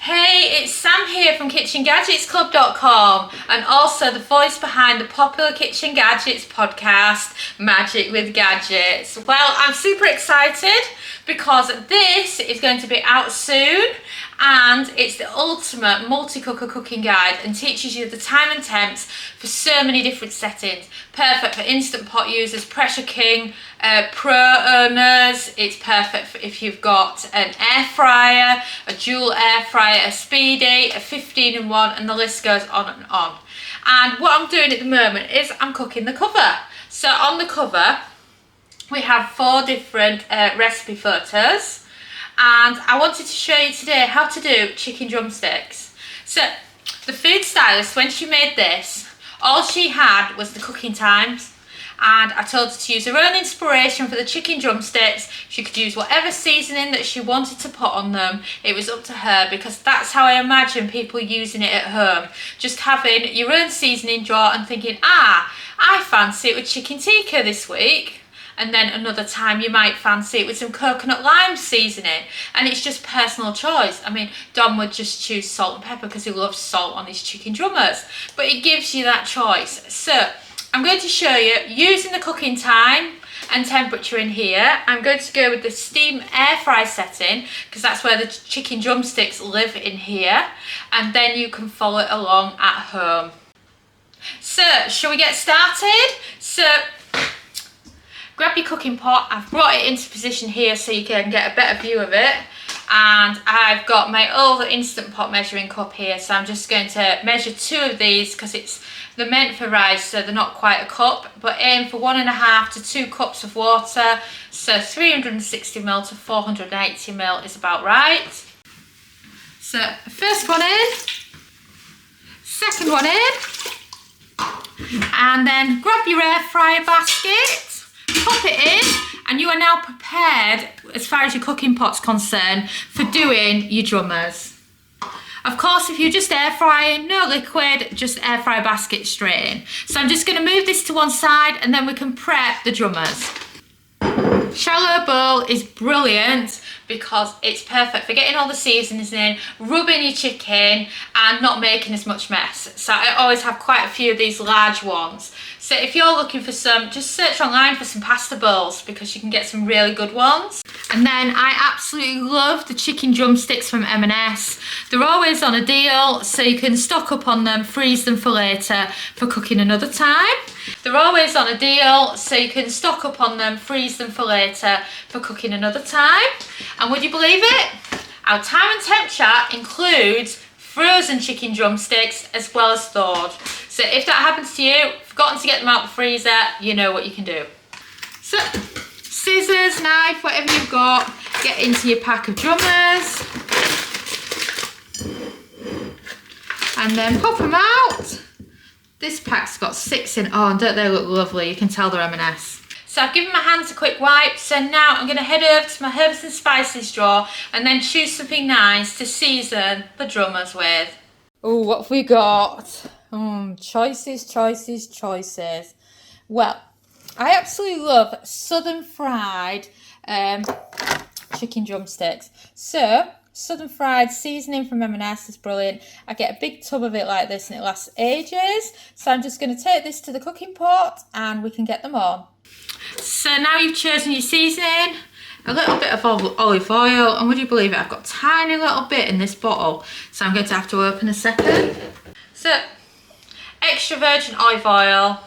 Hey, it's Sam here from KitchenGadgetsClub.com and also the voice behind the popular Kitchen Gadgets podcast, Magic with Gadgets. Well, I'm super excited because this is going to be out soon and it's the ultimate multi-cooker cooking guide and teaches you the time and temps for so many different settings. Perfect for Instant Pot users, Pressure King, Pro owners. It's perfect for if you've got an air fryer, a dual air fryer, a Speedi, a 15-in-1, and the list goes on and on. And what I'm doing at the moment is I'm cooking the cover. So on the cover we have 4 different recipe photos, and I wanted to show you today how to do chicken drumsticks. So the food stylist, when she made this, all she had was the cooking times, and I told her to use her own inspiration for the chicken drumsticks. She could use whatever seasoning that she wanted to put on them. It was up to her, because that's how I imagine people using it at home. Just having your own seasoning drawer and thinking, I fancy it with chicken tikka this week. And then another time you might fancy it with some coconut lime seasoning, and it's just personal choice. I mean, Dom would just choose salt and pepper because he loves salt on his chicken drummers, but it gives you that choice. So I'm going to show you using the cooking time and temperature in here. I'm going to go with the steam air fry setting because that's where the chicken drumsticks live in here, and then you can follow it along at home. So shall we get started? So grab your cooking pot. I've brought it into position here so you can get a better view of it, and I've got my old Instant Pot measuring cup here, so I'm just going to measure 2 of these because they're meant for rice, so they're not quite a cup, but aim for 1.5 to 2 cups of water, so 360 ml to 480 ml is about right. So first one in, second one in, and then grab your air fryer basket, pop it in, and you are now prepared, as far as your cooking pot's concerned, for doing your drummers. Of course, if you're just air frying, no liquid, just air fry basket straight in. So I'm just going to move this to one side and then we can prep the drummers. Shallow bowl is brilliant because it's perfect for getting all the seasonings in, rubbing your chicken and not making as much mess. So I always have quite a few of these large ones. So if you're looking for some, just search online for some pasta bowls because you can get some really good ones. And then I absolutely love the chicken drumsticks from M&S. They're always on a deal, so you can stock up on them, freeze them for later for cooking another time. They're always on a deal, so you can stock up on them, freeze them for later for cooking another time. And would you believe it? Our time and temp chart includes frozen chicken drumsticks as well as thawed. So if that happens to you, forgotten to get them out the freezer, you know what you can do. So scissors, knife, whatever you've got, get into your pack of drummers and then pop them out. This pack's got 6 in. Oh, and don't they look lovely? You can tell they're M&S. So I've given my hands a quick wipe, so now I'm going to head over to my herbs and spices drawer and then choose something nice to season the drummers with. Oh, what have we got? Choices, choices, choices. Well, I absolutely love southern fried chicken drumsticks. So southern fried seasoning from M&S is brilliant. I get a big tub of it like this and it lasts ages. So I'm just going to take this to the cooking pot and we can get them on. So now you've chosen your seasoning, a little bit of olive oil, and would you believe it, I've got a tiny little bit in this bottle, so I'm going to have to open a second. So extra virgin olive oil,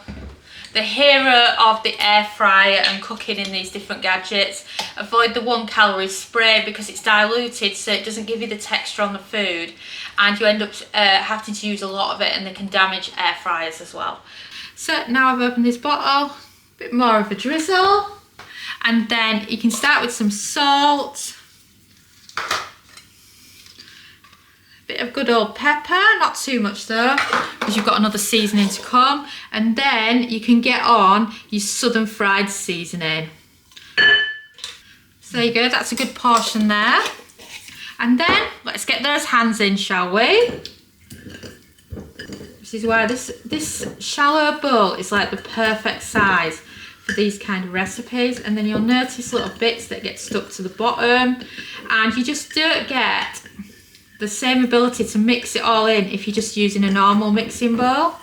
the hero of the air fryer and cooking in these different gadgets. Avoid the 1-calorie spray because it's diluted, so it doesn't give you the texture on the food, and you end up having to use a lot of it, and they can damage air fryers as well. So now I've opened this bottle, a bit more of a drizzle, and then you can start with some salt, bit of good old pepper, not too much though because you've got another seasoning to come, and then you can get on your southern fried seasoning. So there you go, that's a good portion there, and then let's get those hands in, shall we? This is why this shallow bowl is like the perfect size for these kind of recipes, and then you'll notice little bits that get stuck to the bottom, and you just don't get the same ability to mix it all in if you're just using a normal mixing bowl.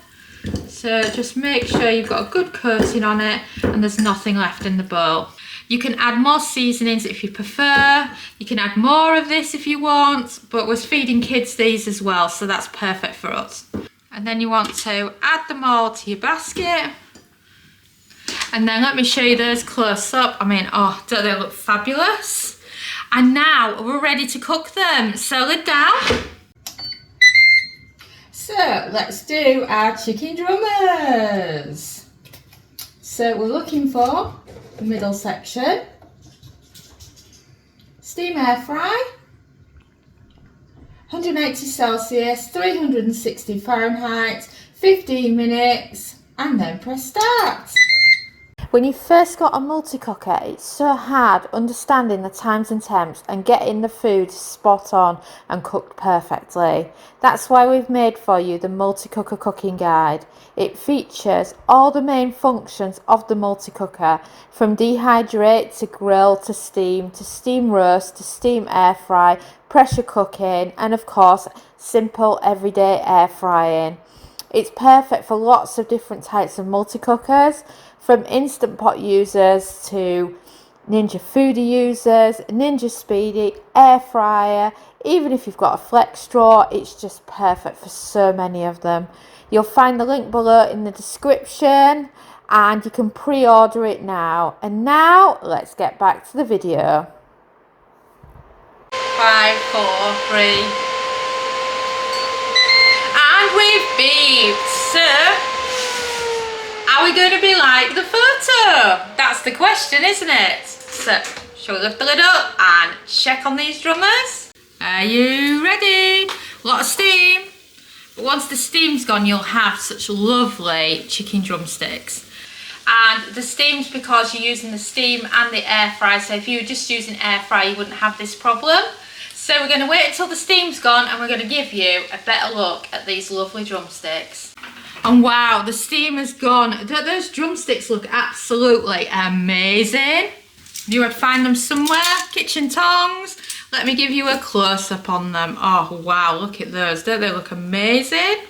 So just make sure you've got a good coating on it and there's nothing left in the bowl. You can add more seasonings if you prefer. You can add more of this if you want, but we're feeding kids these as well, so that's perfect for us. And then you want to add them all to your basket. And then let me show you those close up. I mean, oh, don't they look fabulous? And now we're ready to cook them. So lid down. So let's do our chicken drummers. So we're looking for the middle section. Steam air fry. 180 Celsius, 360 Fahrenheit, 15 minutes, and then press start. When you first got a multicooker, it's so hard understanding the times and temps and getting the food spot on and cooked perfectly. That's why we've made for you the multicooker cooking guide. It features all the main functions of the multicooker, from dehydrate to grill to steam roast to steam air fry, pressure cooking, and of course simple everyday air frying. It's perfect for lots of different types of multicookers, from Instant Pot users to NInja Foodi users, Ninja Speedi, air fryer. Even if you've got a flex straw, it's just perfect for so many of them. You'll find the link below in the description and you can pre-order it now. And now let's get back to the video. 5, 4, 3. And we've beeped. So, are we going to be like the photo? That's the question, isn't it? So, shall we lift the lid up and check on these drummers? Are you ready? A lot of steam. But once the steam's gone, you'll have such lovely chicken drumsticks. And the steam's because you're using the steam and the air fry. So if you were just using air fry, you wouldn't have this problem. So we're going to wait until the steam's gone and we're going to give you a better look at these lovely drumsticks. And wow, the steam has gone. Those drumsticks look absolutely amazing. You would find them somewhere. Kitchen tongs. Let me give you a close-up on them. Oh wow, look at those. Don't they look amazing?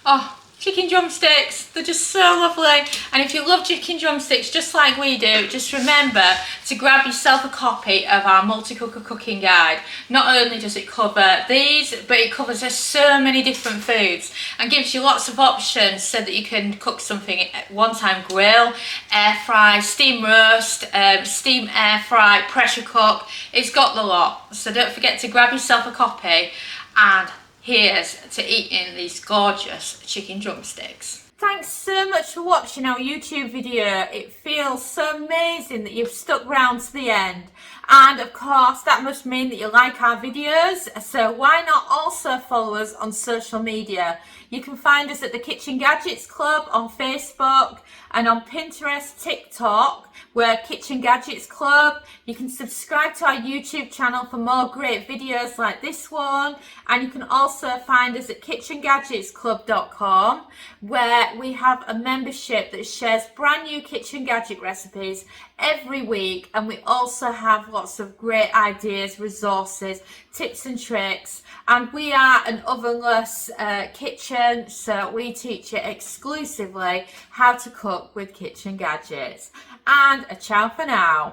Oh, chicken drumsticks, they're just so lovely. And if you love chicken drumsticks just like we do, just remember to grab yourself a copy of our multi-cooker cooking guide. Not only does it cover these, but it covers just so many different foods and gives you lots of options so that you can cook something at one time: grill, air fry, steam roast, steam air fry, pressure cook. It's got the lot. So don't forget to grab yourself a copy, and here's to eating these gorgeous chicken drumsticks. Thanks so much for watching our YouTube video. It feels so amazing that you've stuck around to the end. And of course, that must mean that you like our videos. So why not also follow us on social media? You can find us at the Kitchen Gadgets Club on Facebook and on Pinterest, TikTok. We're Kitchen Gadgets Club. You can subscribe to our YouTube channel for more great videos like this one. And you can also find us at KitchenGadgetsClub.com, where we have a membership that shares brand new kitchen gadget recipes every week. And we also have lots of great ideas, resources, tips and tricks. And we are an ovenless kitchen, so we teach you exclusively how to cook with kitchen gadgets. And a ciao for now.